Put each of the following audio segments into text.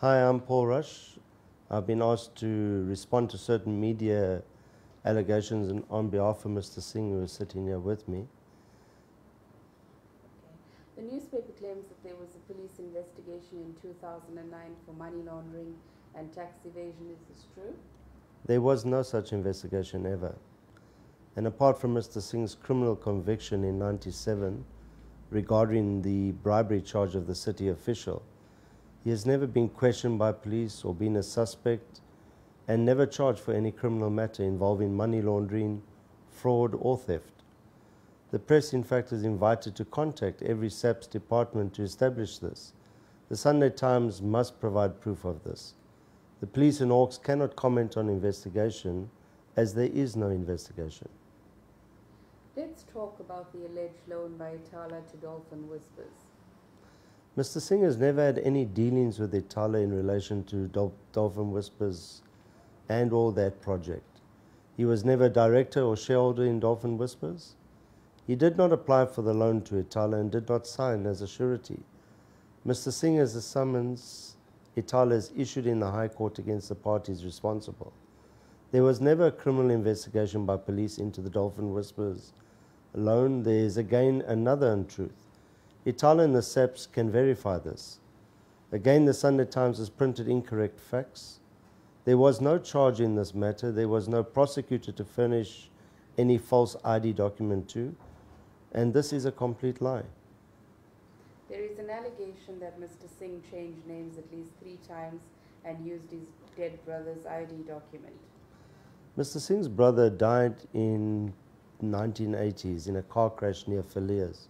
Hi, I'm Paul Rush. I've been asked to respond to certain media allegations on behalf of Mr. Singh, who is sitting here with me. Okay. The newspaper claims that there was a police investigation in 2009 for money laundering and tax evasion. Is this true? There was no such investigation ever. And apart from Mr. Singh's criminal conviction in '97 regarding the bribery charge of the city official, he has never been questioned by police or been a suspect and never charged for any criminal matter involving money laundering, fraud or theft. The press, in fact, is invited to contact every SAPS department to establish this. The Sunday Times must provide proof of this. The police in Hawks cannot comment on investigation as there is no investigation. Let's talk about the alleged loan by Itala to Dolphin Whispers. Mr. Singh has never had any dealings with Itala in relation to Dolphin Whispers and all that project. He was never director or shareholder in Dolphin Whispers. He did not apply for the loan to Itala and did not sign as a surety. Mr. Singh has a summons Itala has issued in the High Court against the parties responsible. There was never a criminal investigation by police into the Dolphin Whispers loan. There is again another untruth. Itala and the SAPS can verify this. Again, the Sunday Times has printed incorrect facts. There was no charge in this matter. There was no prosecutor to furnish any false ID document to, and this is a complete lie. There is an allegation that Mr. Singh changed names at least 3 times and used his dead brother's ID document. Mr. Singh's brother died in 1980s in a car crash near Villiers,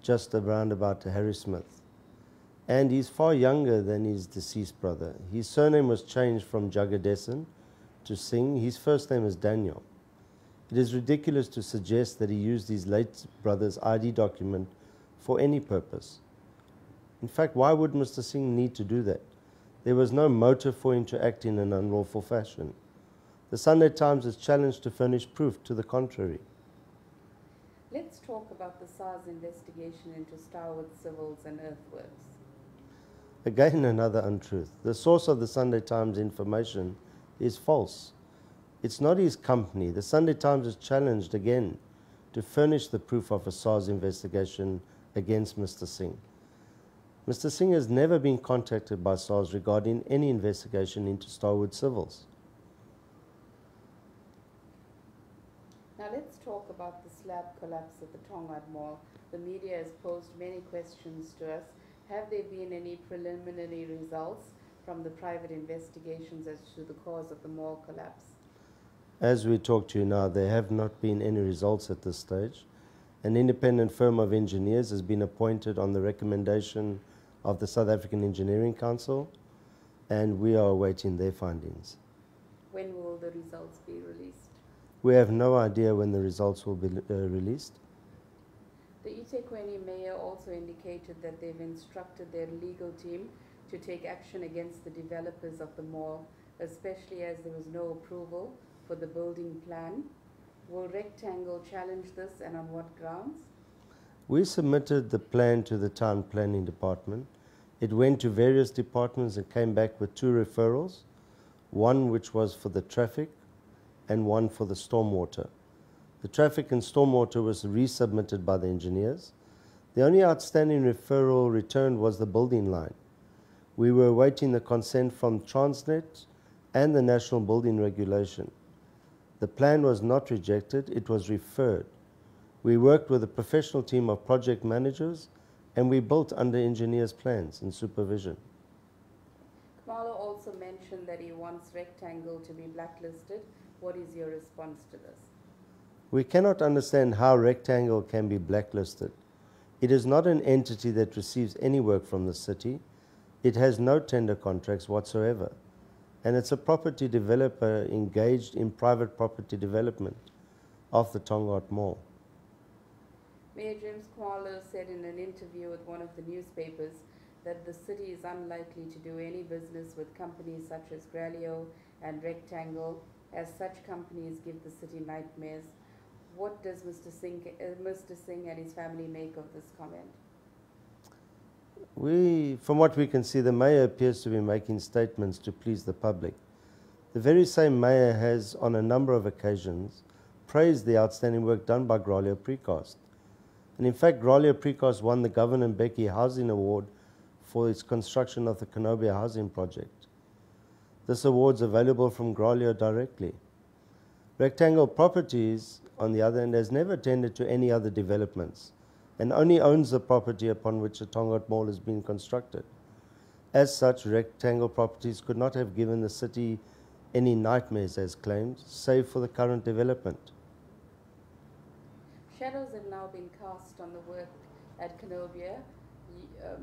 just around about Harrismith. And he's far younger than his deceased brother. His surname was changed from Jagadesan to Singh. His first name is Daniel. It is ridiculous to suggest that he used his late brother's ID document for any purpose. In fact, why would Mr. Singh need to do that? There was no motive for him to act in an unlawful fashion. The Sunday Times is challenged to furnish proof to the contrary. Let's talk about the SARS investigation into Starwood Civils and Earthworks. Again, another untruth. The source of the Sunday Times information is false. It's not his company. The Sunday Times is challenged again to furnish the proof of a SARS investigation against Mr. Singh. Mr. Singh has never been contacted by SARS regarding any investigation into Starwood Civils. Now let's talk about the SLAB collapse at the Tongaat Mall. The media has posed many questions to us. Have there been any preliminary results from the private investigations as to the cause of the mall collapse? As we talk to you now, there have not been any results at this stage. An independent firm of engineers has been appointed on the recommendation of the South African Engineering Council, and we are awaiting their findings. When will the results be released? We have no idea when the results will be released. The eThekwini mayor also indicated that they've instructed their legal team to take action against the developers of the mall, especially as there was no approval for the building plan. Will Rectangle challenge this, and on what grounds? We submitted the plan to the town planning department. It went to various departments and came back with 2 referrals, one which was for the traffic and one for the stormwater. The traffic and stormwater was resubmitted by the engineers. The only outstanding referral returned was the building line. We were awaiting the consent from Transnet and the National Building Regulation. The plan was not rejected, it was referred. We worked with a professional team of project managers, and we built under engineers' plans and supervision. Kamala also mentioned that he wants Rectangle to be blacklisted. What is your response to this? We cannot understand how Rectangle can be blacklisted. It is not an entity that receives any work from the city. It has no tender contracts whatsoever. And it's a property developer engaged in private property development of the Tongaat Mall. Mayor James Kwala said in an interview with one of the newspapers that the city is unlikely to do any business with companies such as Gralio and Rectangle, as such companies give the city nightmares. What does Mr. Singh and his family make of this comment? From what we can see, the mayor appears to be making statements to please the public. The very same mayor has, on a number of occasions, praised the outstanding work done by Grolier Precast. And in fact, Grolier Precast won the Governor Mbeki Housing Award for its construction of the Kobia housing project. This award is available from Grolier directly. Rectangle Properties, on the other hand, has never tended to any other developments and only owns the property upon which the Tongaat Mall has been constructed. As such, Rectangle Properties could not have given the city any nightmares, as claimed, save for the current development. Shadows have now been cast on the work at Kobia.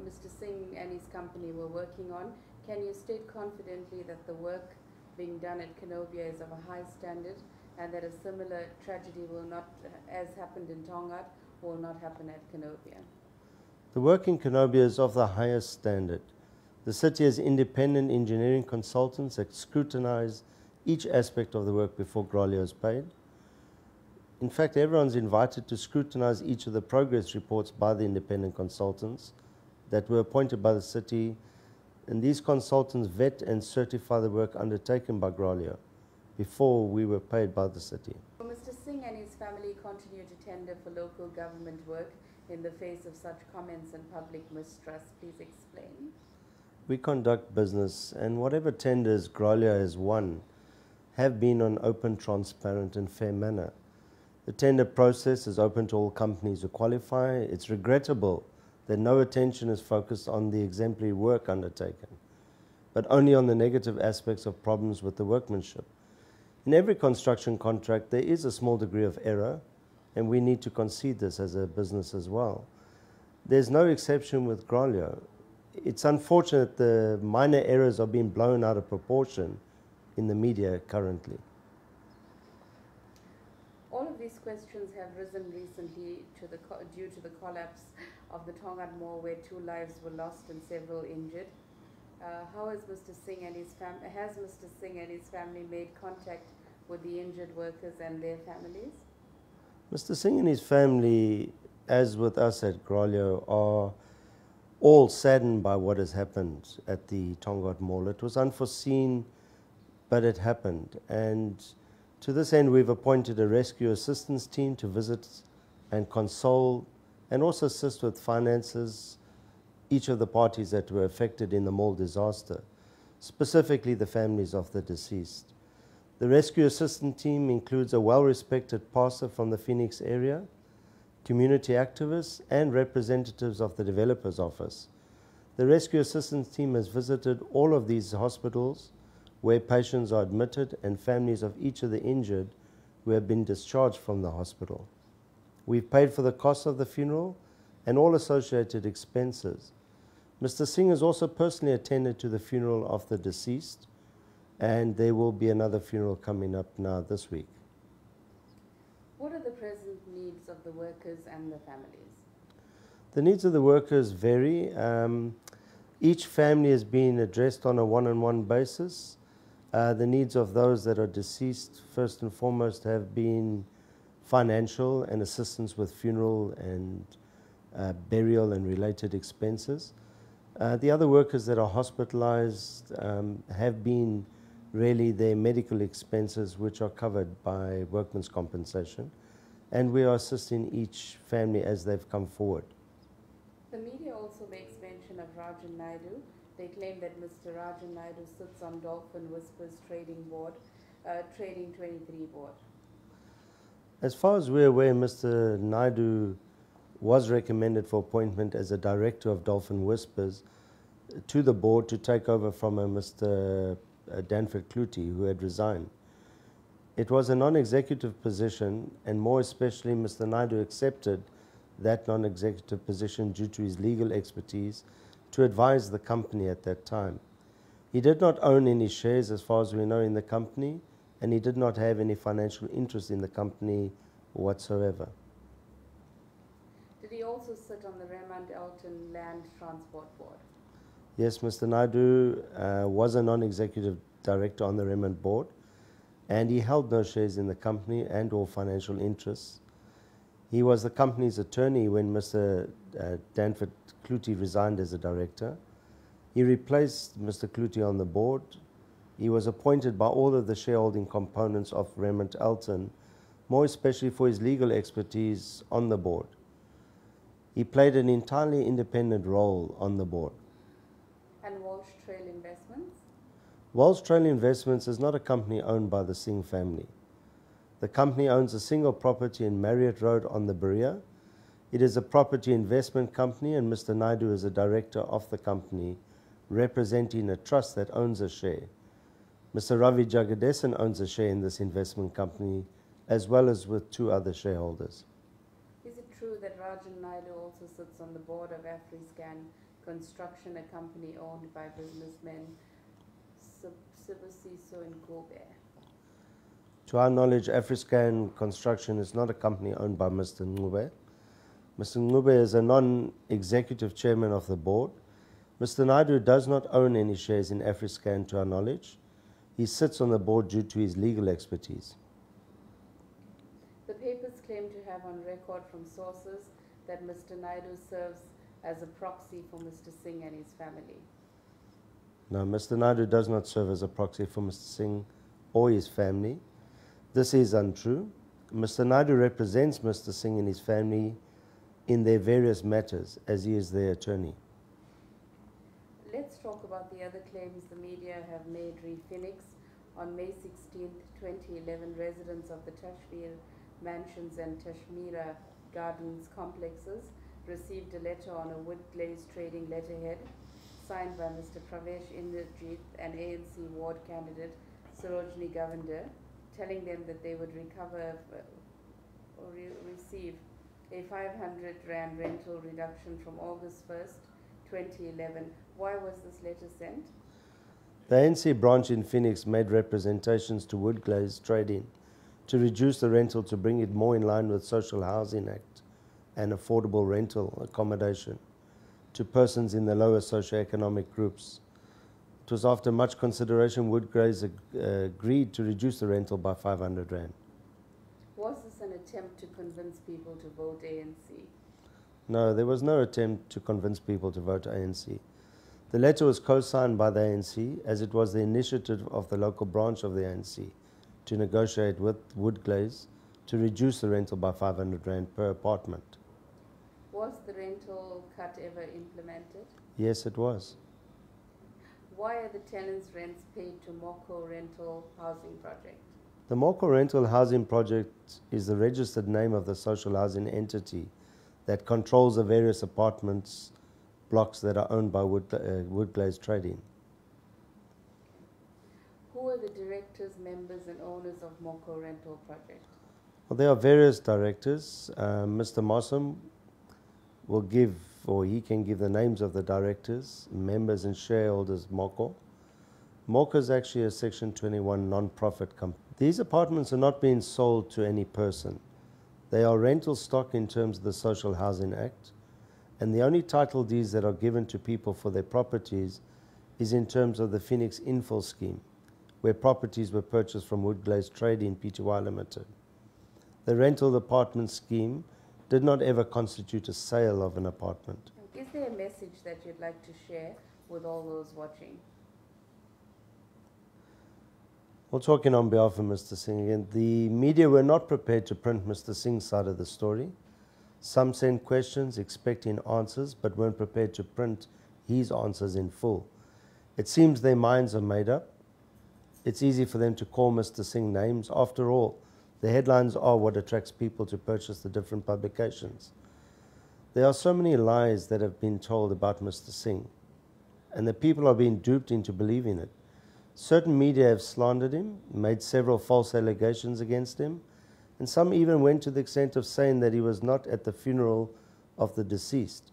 Mr. Singh and his company were working on. Can you state confidently that the work being done at Kobia is of a high standard and that a similar tragedy will not, as happened in Tongaat, will not happen at Kobia? The work in Kobia is of the highest standard. The city has independent engineering consultants that scrutinize each aspect of the work before Grolier is paid. In fact, everyone's invited to scrutinize each of the progress reports by the independent consultants that were appointed by the city, and these consultants vet and certify the work undertaken by Grolier before we were paid by the city. Will Mr. Singh and his family continue to tender for local government work in the face of such comments and public mistrust? Please explain. We conduct business, and whatever tenders Grolier has won have been on open, transparent and fair manner. The tender process is open to all companies who qualify. It's regrettable that no attention is focused on the exemplary work undertaken, but only on the negative aspects of problems with the workmanship. In every construction contract, there is a small degree of error, and we need to concede this as a business as well. There's no exception with Grolier. It's unfortunate the minor errors are being blown out of proportion in the media currently. All of these questions have risen recently due to the collapse of the Tongaat Mall, where 2 lives were lost and several injured. How has Mr. Singh and his family made contact with the injured workers and their families? Mr. Singh and his family, as with us at Grolier, are all saddened by what has happened at the Tongaat Mall. It was unforeseen, but it happened. And to this end, we've appointed a rescue assistance team to visit and console and also assist with finances each of the parties that were affected in the mall disaster, specifically the families of the deceased. The rescue assistance team includes a well-respected pastor from the Phoenix area, community activists and representatives of the developer's office. The rescue assistance team has visited all of these hospitals where patients are admitted and families of each of the injured who have been discharged from the hospital. We've paid for the cost of the funeral and all associated expenses. Mr. Singh has also personally attended to the funeral of the deceased, and there will be another funeral coming up now this week. What are the present needs of the workers and the families? The needs of the workers vary. Each family is being addressed on a one-on-one basis. The needs of those that are deceased, first and foremost, have been financial and assistance with funeral and burial and related expenses. The other workers that are hospitalized have been really their medical expenses, which are covered by workmen's compensation, and we are assisting each family as they've come forward. The media also makes mention of Rajan Naidu. They claim that Mr. Rajan Naidu sits on Dolphin Whispers Trading 23 board. As far as we're aware, Mr. Naidu was recommended for appointment as a director of Dolphin Whispers to the board to take over from Mr. Danford Clutie, who had resigned. It was a non-executive position, and more especially Mr. Naidu accepted that non-executive position due to his legal expertise to advise the company at that time. He did not own any shares, as far as we know, in the company, and he did not have any financial interest in the company whatsoever. Did he also sit on the Raymond Elton Land Transport Board? Yes, Mr. Naidu was a non-executive director on the Raymond board, and he held no shares in the company and or financial interests. He was the company's attorney when Mr. Danford Clutie resigned as a director. He replaced Mr. Clutie on the board. He was appointed by all of the shareholding components of Remont Elton, more especially for his legal expertise on the board. He played an entirely independent role on the board. And Walsh Trail Investments? Walsh Trail Investments is not a company owned by the Singh family. The company owns a single property in Marriott Road on the Berea. It is a property investment company, and Mr. Naidu is a director of the company, representing a trust that owns a share. Mr. Ravi Jagadesan owns a share in this investment company, as well as with 2 other shareholders. Is it true that Rajan Naidu also sits on the board of AfriScan Construction, a company owned by businessmen Sibusiso and Kobia? To our knowledge, AfriScan Construction is not a company owned by Mr. Ngube. Mr. Ngube is a non-executive chairman of the board. Mr. Naidu does not own any shares in AfriScan to our knowledge. He sits on the board due to his legal expertise. The papers claim to have on record from sources that Mr. Naidu serves as a proxy for Mr. Singh and his family. No, Mr. Naidu does not serve as a proxy for Mr. Singh or his family. This is untrue. Mr. Naidu represents Mr. Singh and his family in their various matters, as he is their attorney. Let's talk about the other claims the media have made re Phoenix. On May 16, 2011, residents of the Tashmir Mansions and Tashmira Gardens complexes received a letter on a wood-glazed trading letterhead signed by Mr. Pravesh Indrajit, an ANC ward candidate, Sarojini Govender, telling them that they would receive a 500 Rand rental reduction from August 1st, 2011. Why was this letter sent? The ANC branch in Phoenix made representations to Woodglaze Trading to reduce the rental to bring it more in line with Social Housing Act and affordable rental accommodation to persons in the lower socioeconomic groups. It was after much consideration Woodglaze agreed to reduce the rental by 500 Rand. Was this an attempt to convince people to vote ANC? No, there was no attempt to convince people to vote ANC. The letter was co-signed by the ANC, as it was the initiative of the local branch of the ANC to negotiate with Woodglaze to reduce the rental by 500 Rand per apartment. Was the rental cut ever implemented? Yes, it was. Why are the tenants' rents paid to Moco Rental Housing Project? The Moco Rental Housing Project is the registered name of the social housing entity that controls the various apartments blocks that are owned by Woodglaze Trading. Who are the directors, members and owners of Moco Rental Project? Well, there are various directors. Mr. Mossam will give, or he can give the names of the directors, members and shareholders Moco. Moco is actually a Section 21 non-profit company. These apartments are not being sold to any person. They are rental stock in terms of the Social Housing Act, and the only title deeds that are given to people for their properties is in terms of the Phoenix Infill Scheme, where properties were purchased from Woodglaze Trading Pty Limited. The rental apartment scheme did not ever constitute a sale of an apartment. Is there a message that you'd like to share with all those watching? Well, talking on behalf of Mr. Singh again, the media were not prepared to print Mr. Singh's side of the story. Some sent questions expecting answers, but weren't prepared to print his answers in full. It seems their minds are made up. It's easy for them to call Mr. Singh names. After all, the headlines are what attracts people to purchase the different publications. There are so many lies that have been told about Mr. Singh, and the people are being duped into believing it. Certain media have slandered him, made several false allegations against him, and some even went to the extent of saying that he was not at the funeral of the deceased.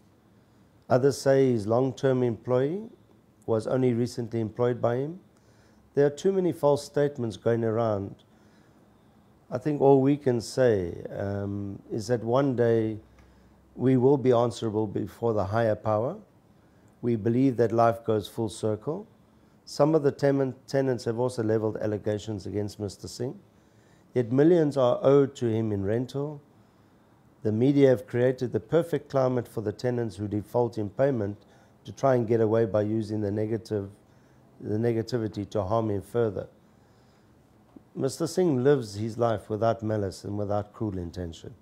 Others say his long-term employee was only recently employed by him. There are too many false statements going around. I think all we can say is that one day we will be answerable before the higher power. We believe that life goes full circle. Some of the tenants have also leveled allegations against Mr. Singh. Yet millions are owed to him in rental. The media have created the perfect climate for the tenants who default in payment to try and get away by using the negativity to harm him further. Mr. Singh lives his life without malice and without cruel intention.